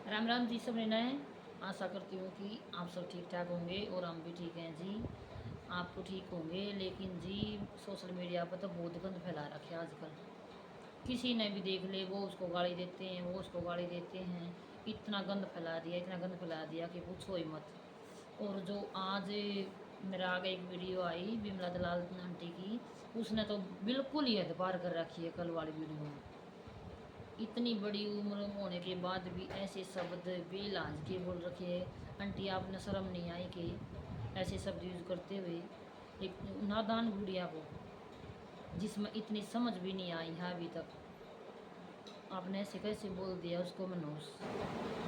राम राम जी, सब लेना है। आशा करती हूँ कि आप सब ठीक ठाक होंगे और हम भी ठीक हैं जी। आप तो ठीक होंगे, लेकिन जी सोशल मीडिया पर तो बहुत गंद फैला रखे है आजकल। किसी ने भी देख ले वो उसको गाली देते हैं, वो उसको गाली देते हैं। इतना गंद फैला दिया, इतना गंद फैला दिया कि पूछो ही मत। और जो आज मेरा आगे एक वीडियो आई विमला दलाल आंटी की, उसने तो बिल्कुल ही हद पार कर रखी है कल वाली वीडियो में। इतनी बड़ी उम्र होने के बाद भी ऐसे शब्द बेलाज के बोल रखे। आंटी आपने शर्म नहीं आई कि ऐसे शब्द यूज करते हुए एक नादान गुड़िया को, जिसमें इतनी समझ भी नहीं आई है अभी तक, आपने ऐसे कैसे बोल दिया उसको।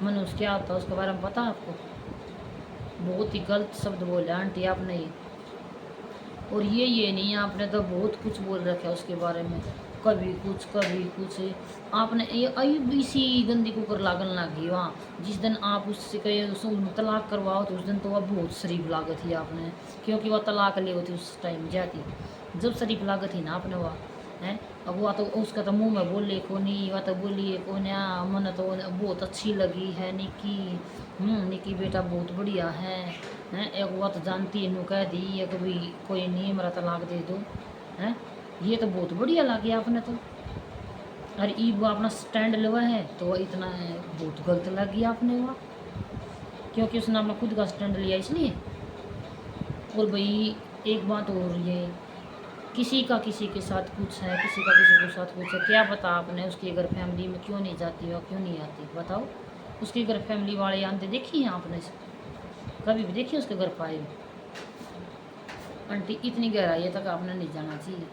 मनोज क्या होता है उसके बारे में पता आपको? बहुत ही गलत शब्द बोले आंटी आपने ये। और ये नहीं, आपने तो बहुत कुछ बोल रखा है उसके बारे में, कभी कुछ कभी कुछ। आपने ये इसी गंदी कुकर लागन लगी वहाँ। जिस दिन आप उससे कहे तलाक करवाओ तो उस दिन तो वह बहुत शरीफ लागत थी आपने, क्योंकि वह तलाक ले होती उस टाइम जाती जब शरीफ लागत थी ना आपने वह है। अब वह तो उसका तो मुँह में बोले को नहीं, वह तो बोली को मन तो बहुत अच्छी लगी है निकी। निकी बेटा बहुत बढ़िया है। एक वो तो जानती है, कह दी है कभी कोई नहीं मेरा तलाक दे दो हैं। ये तो बहुत बढ़िया लगे आपने तो। अरे ई वो अपना स्टैंड लेवा है तो इतना बहुत गलत लग गया आपने वह, क्योंकि उसने अपना खुद का स्टैंड लिया इसलिए। और भाई एक बात और, ये किसी का किसी के साथ कुछ है, किसी का किसी के साथ कुछ है, क्या पता आपने उसके घर फैमिली में क्यों नहीं जाती हो, क्यों नहीं आती बताओ। उसके घर फैमिली वाले आते देखी हैं आपने? कभी भी देखिए उसके घर पाए? आंटी इतनी गहराई तक आपने नहीं जाना चाहिए,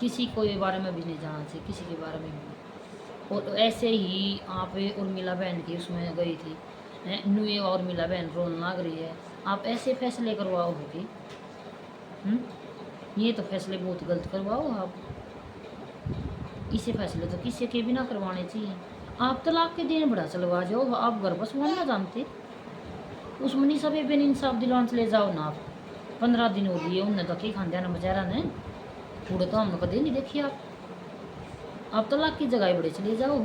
किसी को के बारे में भी नहीं जाना चाहिए, किसी के बारे में भी। और ऐसे ही आप उर्मिला बहन की उसमें गई थी, नुए और उर्मिला बहन रोन लाग रही है। आप ऐसे फैसले करवाओगे? ये तो फैसले बहुत गलत करवाओ आप। इसे फैसले तो किसी के भी ना करवाने चाहिए। आप तलाक के दिन बड़ा चलवा जाओ, आप घर बसवाना ना जानते? उस मनीषा बेबे ने इंसाफ दिलवान ले जाओ ना आप। 15 दिन हो गए उन्हें तो की खान ना बेचारा ने, पूरे तो हमने कदे नहीं देखी आप तलाक की जगह बड़े चले जाओ।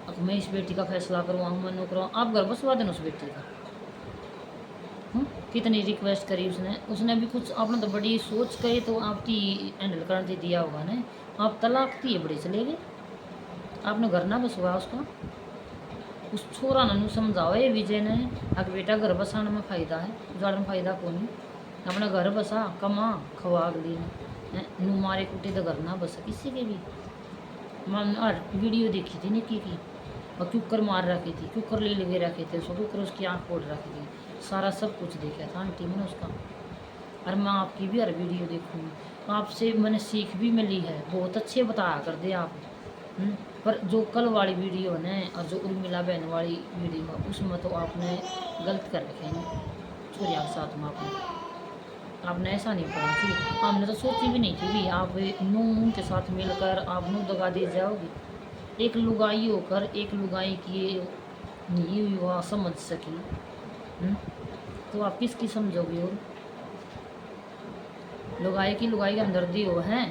अब मैं इस बेटी का फैसला करवाऊँ, मनु करवाऊँ, आप घर बसवा देना उस बेटी का। कितनी रिक्वेस्ट करी उसने भी कुछ आपने तो बड़ी सोच के तो आपकी हैंडल कर दे दिया होगा ना। आप तलाक थी बड़े चले गए, आपने घर ना बसवा उसका। उस छोरा नू समझाओ ये विजय ने, अगर बेटा घर बसाने में फ़ायदा है, उजाड़ में फ़ायदा को नहीं। अपना घर बसा, कमा, खवा अगली ने नू मारे कुटे तो घर ना बसा किसी के भी। मैं वीडियो देखी थी निकी की, और कुकर मार रखी थी, कुकर ले लगे रखे थे उसको, कुकर उसकी आँख फोड़ रखी थी, सारा सब कुछ देखा था आंटी मैंने उसका। और मैं आपकी भी हर वीडियो देखूँगी, आपसे मैंने सीख भी मिली है, बहुत अच्छे बताया कर दे आप। पर जो कल वाली वीडियो है और जो उर्मिला बहन वाली वीडियो है उसमें तो आपने गलत कर रखे हैं चोरिया के साथ में। आपने ऐसा नहीं करना चाहिए। हमने तो सोची भी नहीं थी भी आप नूह के साथ मिलकर आप नूह दगा दी जाओगी। एक लुगाई होकर एक लुगाई की नहीं हुआ समझ सकी, तो आप किसकी समझोगे? और लुगाई की हमदर्दी हो हैं,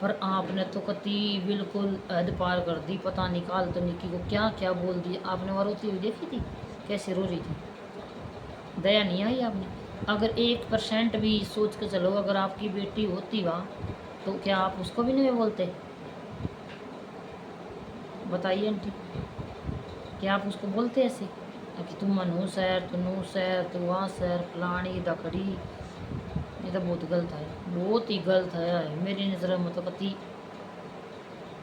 पर आपने तो कति बिल्कुल हद पार कर दी। पता निकाल तो निकी को क्या क्या बोल दिया आपने। वो रोती हुई देखी थी कैसे रो रही थी, दया नहीं आई आपने। अगर 1% भी सोच के चलो, अगर आपकी बेटी होती वहाँ तो क्या आप उसको भी नहीं बोलते? बताइए आंटी, क्या आप उसको बोलते ऐसे कि तुम मनु सैर, तू नू सैर, तू वहाँ सैर, फलानी दकड़ी? ये तो बहुत गलत है, बहुत ही गलत है मेरी नज़र में तो कति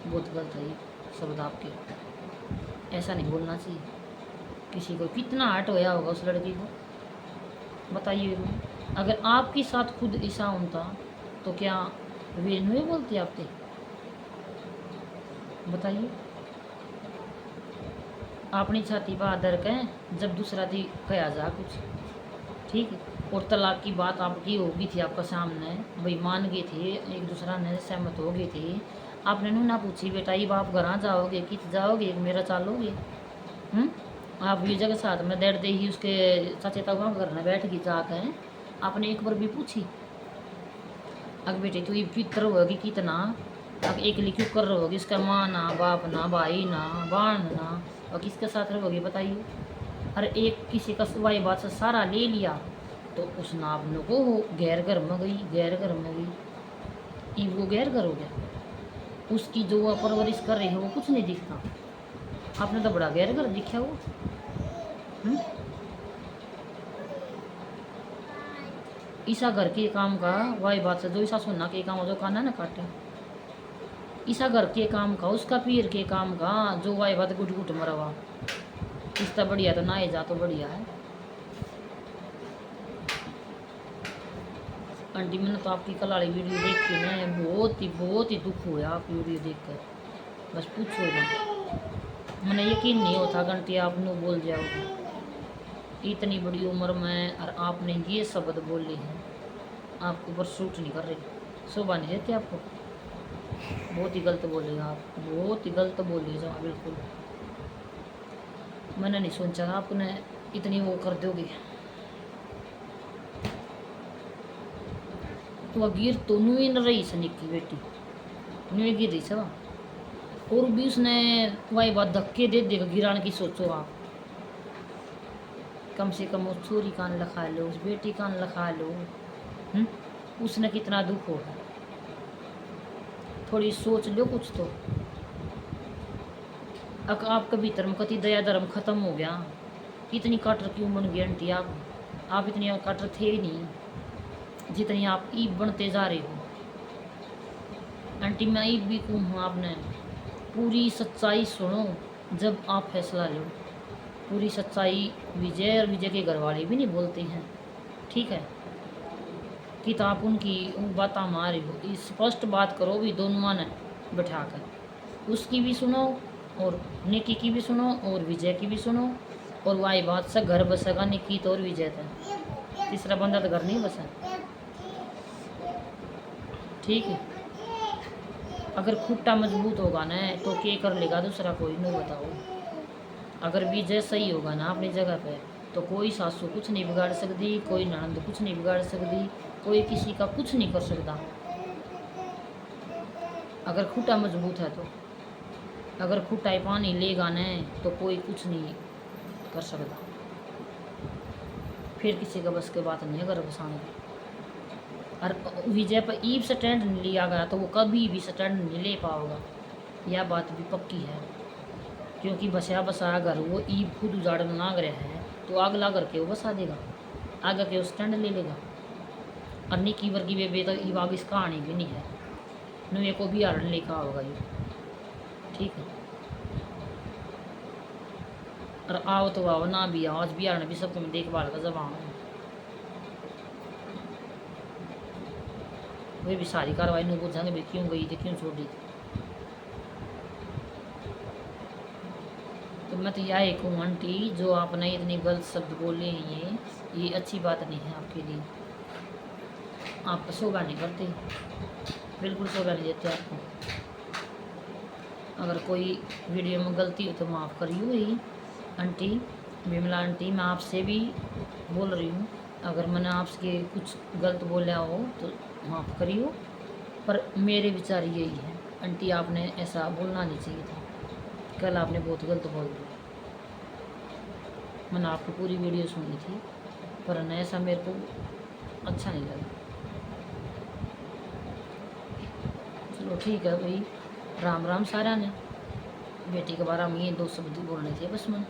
बहुत गलत है ये शब्द आपके। ऐसा नहीं बोलना चाहिए किसी को। कितना हर्ट होया होगा उस लड़की को बताइए। अगर आपके साथ खुद ऐसा होता तो क्या वे नहीं बोलते आपके? बताइए। अपनी छाती पर आदर कहें जब दूसरा दी कहा जा कुछ, ठीक है। और तलाक की बात आपकी होगी थी आपका सामने, भाई मान गए थे, एक दूसरा ने सहमत हो गए थे। आपने नू ना पूछी बेटा ये बाप घर जाओगे कित जाओगे मेरा चालोगे? आप ये जगह साथ में दर्द ही उसके चाचे तक वहाँ घर में बैठ गई जाकर, आपने एक बार भी पूछी? अगर बेटे तू ये पितर होगी कितना अब एक क्यों कर रहोगे, इसका माँ ना, बाप ना, भाई ना, बाण ना, और किसके साथ रहोगे बताइए। हर एक किसी का वाई बात से सारा ले लिया तो उस नाभनों को गैर घर में गई, गैर घर में गई, ये वो गैर घर हो गया। उसकी जो वो परवरिश कर रही है वो कुछ नहीं दिखता। आपने तो बड़ा गैर घर दिखा वो। ईसा घर के काम का वाई बात से जो ईसा सुनना के काम जो काना ना काटे, ईसा घर के काम का, उसका पीर के काम का जो वाई बात गुट गुट मरवा, इसका बढ़िया तो ना जा तो बढ़िया है। आंटी मैंने तो आपकी कल वाली वीडियो देखी ना, बहुत ही दुख हुआ आप वीडियो देखकर, बस पूछो ना। मैंने यकीन नहीं होता घंटी आप नो बोल जाओगे इतनी बड़ी उम्र में, और आपने ये शब्द बोले हैं, आपको ऊपर सूट नहीं कर रही, शोभा नहीं देती आपको। बहुत ही गलत बोले आप, बहुत ही गलत बोले जहाँ बिल्कुल। मैंने नहीं सोचा था आपने इतनी वो कर दोगे। तो गिर तो नुई न रही सनिक की बेटी, नुई गिर रही सब, और भी उसने वही बात धक्के दे देगा गिराने की। सोचो आप, कम से कम उस छोरी कान लखा लो, उस बेटी कान लखा लो। उसने कितना दुख होगा, थोड़ी सोच लो कुछ तो। अगर आपके भीतर में कति दया धर्म खत्म हो गया, इतनी काटर क्यों बन गई आंटी आप इतनी काटर थे ही नहीं जितनी आप ईब बनते जा रहे हो। आंटी मैं ईब भी कहूँ, आपने पूरी सच्चाई सुनो जब आप फैसला लो। पूरी सच्चाई विजय और विजय के घर वाले भी नहीं बोलते हैं, ठीक है, कि तो आप उनकी बात मारे हो। स्पष्ट बात करो भी दोनों ने बैठा कर, उसकी भी सुनो और निकी की भी सुनो और विजय की भी सुनो। और वाई बात से घर बसेगा निकी तो और विजय था, तीसरा बंदा तो घर नहीं बसा, ठीक है। अगर खुट्टा मजबूत होगा ना तो के कर लेगा दूसरा कोई, नहीं बताओ। अगर विजय सही होगा ना अपनी जगह पे तो कोई सासू कुछ नहीं बिगाड़ सकती, कोई ननंद कुछ नहीं बिगाड़ सकती, कोई किसी का कुछ नहीं कर सकता। अगर खुट्टा मजबूत है तो, अगर खुट्टा पानी लेगा ना तो कोई कुछ नहीं कर सकता। फिर किसी का बस के बात नहीं है घर बसाने की। और विजय पर ईब स्टैंड नहीं लिया गया तो वो कभी भी स्टैंड नहीं ले पाओगा, यह बात भी पक्की है। क्योंकि बसाया बसाया घर वो ईब खुद उजाड़ नाग रहा है तो अगला करके वो बसा देगा, आगे के वो स्टैंड ले लेगा। और निकी वर्गी बेबे तो ईब आगे इस कहानी भी नहीं है, नुए को भी हारण लिखा होगा ये, ठीक है। और आओ तो आओ, ना भी आओ, आज भी हारण भी सबको मैं देखभाल का जबान है। वे भी सारी कार्रवाई नहीं पूछेंगे भाई क्यों गई थी, क्यों छोड़ दी थी। तो मैं तो यह एक हूँ आंटी, जो आपने इतनी गलत शब्द बोले हैं ये अच्छी बात नहीं है आपके लिए। आप शोभा नहीं करते, बिल्कुल शोभा नहीं देते आपको। अगर कोई वीडियो में गलती हो तो माफ़ करियो ही आंटी, विमला आंटी, मैं आपसे भी बोल रही हूँ। अगर मैंने आपसे कुछ गलत बोला हो तो माफ़ करियो, पर मेरे विचार यही है आंटी, आपने ऐसा बोलना नहीं चाहिए था। कल आपने बहुत गलत बोल दिया। मैंने आपकी पूरी वीडियो सुनी थी पर न ऐसा मेरे को अच्छा नहीं लगा। चलो ठीक है भाई, राम राम सारा ने। बेटी के बारे में ये दो शब्द बोलने थे बस मैंने।